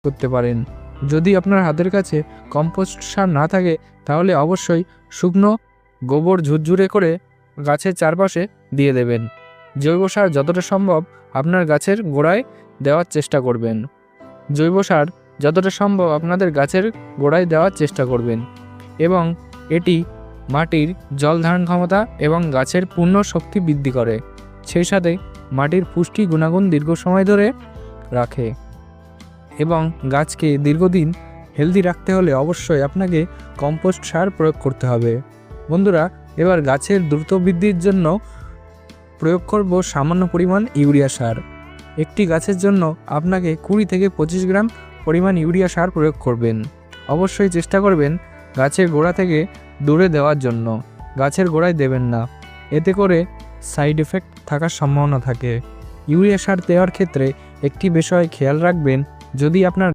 করতে পারেন। যদি আপনার হাতের কাছে কম্পোস্ট সার না থাকে তাহলে অবশ্যই শুকনো গোবর ঝুরঝুরে করে গাছের চারপাশে দিয়ে দেবেন। জৈব সার যতটা সম্ভব আপনার গাছের গোড়ায় দেওয়ার চেষ্টা করবেন। জৈব সার যতটা সম্ভব আপনাদের গাছের গোড়ায় দেওয়ার চেষ্টা করবেন এবং এটি মাটির জল ধারণ ক্ষমতা এবং গাছের পূর্ণ শক্তি বৃদ্ধি করে, সেই সাথে মাটির পুষ্টি গুণাগুণ দীর্ঘ সময় ধরে রাখে এবং গাছকে দীর্ঘদিন হেলদি রাখতে হলে অবশ্যই আপনাকে কম্পোস্ট সার প্রয়োগ করতে হবে। বন্ধুরা, এবার গাছের দ্রুত বৃদ্ধির জন্য প্রয়োগ করব সামান্য পরিমাণ ইউরিয়া সার। একটি গাছের জন্য আপনাকে 20 থেকে 25 গ্রাম পরিমাণ ইউরিয়া সার প্রয়োগ করবেন। অবশ্যই চেষ্টা করবেন গাছের গোড়া থেকে দূরে দেওয়ার জন্য, গাছের গোড়ায় দেবেন না, এতে করে সাইড এফেক্ট থাকার সম্ভাবনা থাকে। ইউরিয়া সার দেওয়ার ক্ষেত্রে একটি বিষয় খেয়াল রাখবেন, যদি আপনার